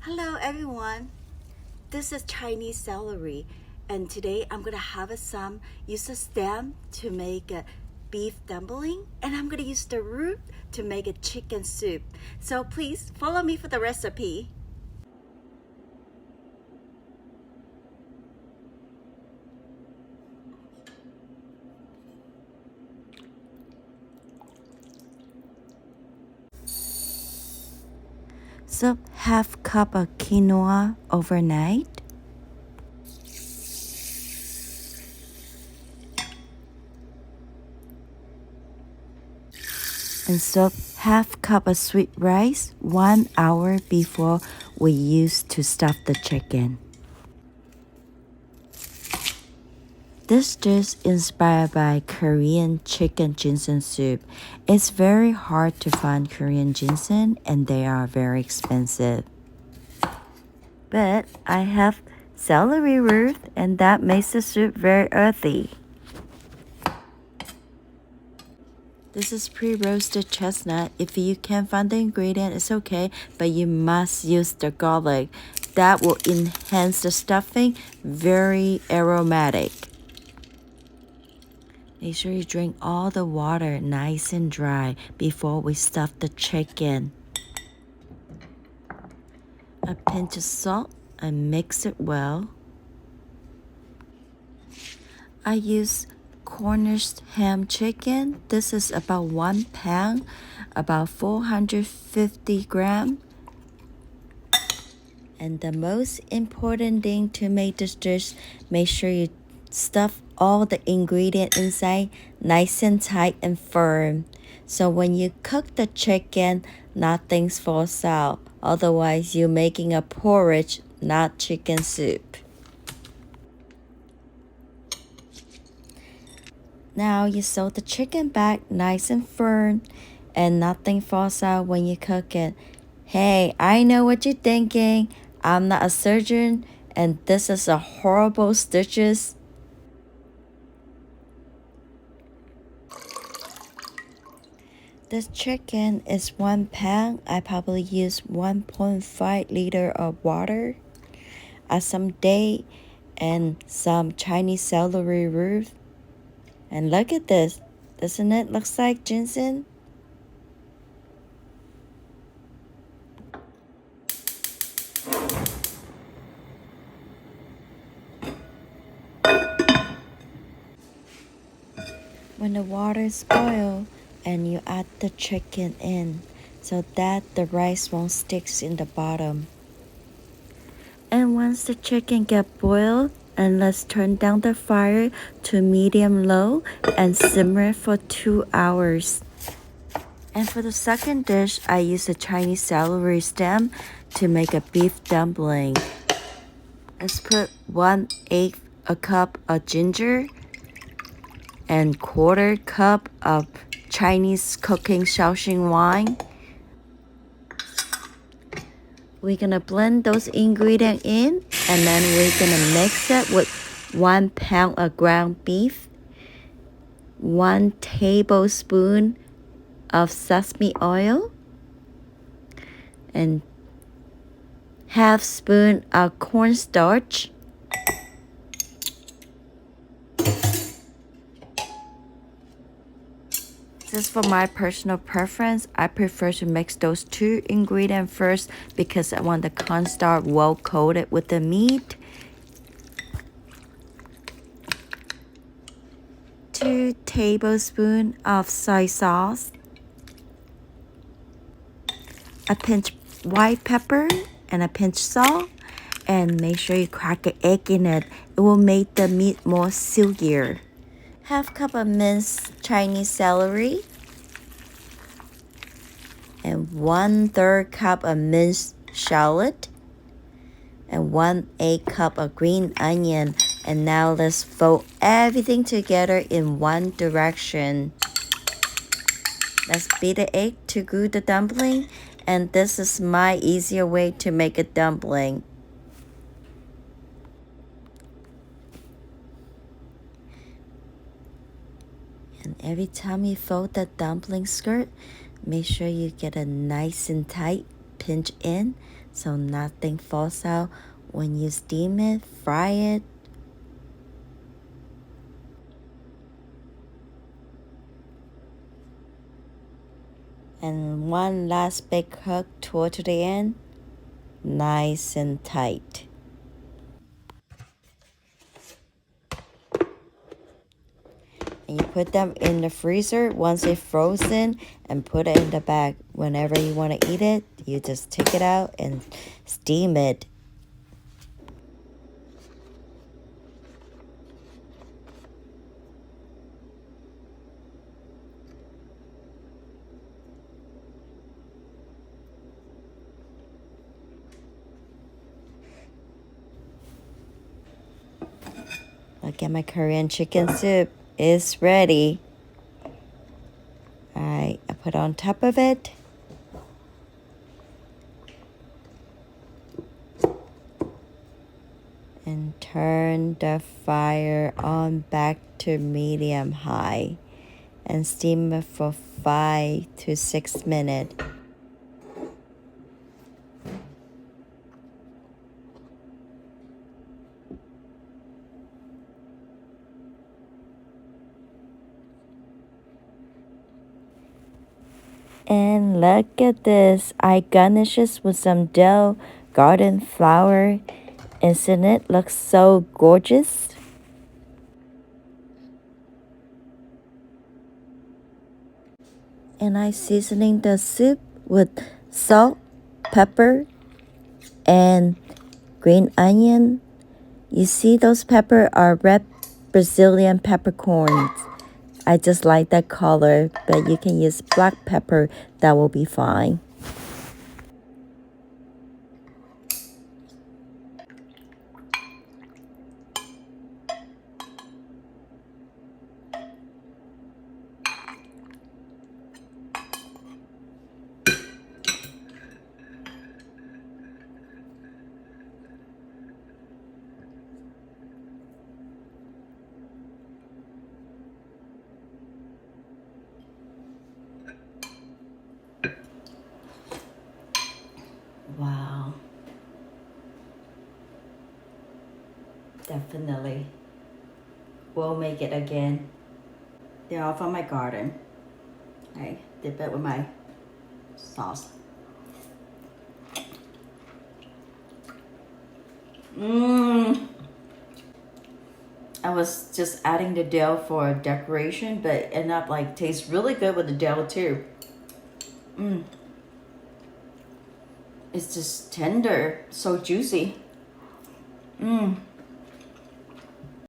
Hello everyone, this is Chinese celery and today I'm gonna have some use a stem to make a beef dumpling and I'm gonna use the root to make a chicken soup. So please follow me for the recipe. Soak half cup of quinoa overnight. And soak half cup of sweet rice 1 hour before we use to stuff the chicken. This dish is inspired by Korean chicken ginseng soup. It's very hard to find Korean ginseng and they are very expensive. But I have celery root and that makes the soup very earthy. This is pre-roasted chestnut. If you can't find the ingredient, it's okay, but you must use the garlic. That will enhance the stuffing, very aromatic. Make sure you drink all the water nice and dry before we stuff the chicken. A pinch of salt and mix it well. I use Cornish ham chicken. This is about 1 pound, about 450 grams. And the most important thing to make this dish, make sure you stuff all the ingredients inside nice and tight and firm. So when you cook the chicken, nothing falls out. Otherwise, you're making a porridge, not chicken soup. Now you sew the chicken back nice and firm and nothing falls out when you cook it. Hey, I know what you're thinking. I'm not a surgeon and this is a horrible stitches. This chicken is 1 pound. I probably use 1.5 liter of water, some date, and some Chinese celery root. And look at this. Doesn't it look like ginseng? When the water is boiled and you add the chicken in so that the rice won't stick in the bottom. And once the chicken get boiled, and let's turn down the fire to medium low and simmer for 2 hours. And for the second dish, I use a Chinese celery stem to make a beef dumpling. Let's put 1/8 a cup of ginger and 1/4 cup of Chinese cooking Shaoxing wine. We're gonna blend those ingredients in and then we're gonna mix it with 1 pound of ground beef, 1 tablespoon of sesame oil, and 1/2 spoon of cornstarch, Just for my personal preference, I prefer to mix those 2 ingredients first because I want the cornstarch well coated with the meat. 2 tablespoons of soy sauce, a pinch white pepper, and a pinch salt. And make sure you crack an egg in it. It will make the meat more silkier. 1/2 cup of minced Chinese celery and 1/3 cup of minced shallot and 1/8 cup of green onion. And now let's fold everything together in one direction. Let's beat the egg to glue the dumpling, and this is my easier way to make a dumpling. And every time you fold the dumpling skirt, make sure you get a nice and tight pinch in so nothing falls out when you steam it, fry it. And one last big hook toward to the end, nice and tight. And you put them in the freezer once it's frozen and put it in the bag. Whenever you want to eat it, you just take it out and steam it. Look at my Korean chicken soup. It's ready. Alright, I put on top of it. And turn the fire on back to medium high. And steam it for 5 to 6 minutes. And look at this. I garnish this with some dough, garden flour. Isn't it look so gorgeous? And I seasoning the soup with salt, pepper, and green onion. You see those pepper are red Brazilian peppercorns. I just like that color, but you can use black pepper. That will be fine. Wow. Definitely. We'll make it again. They're all from my garden. I dip it with my sauce. I was just adding the dill for decoration, but it ended up like tastes really good with the dill too. It's just tender, so juicy.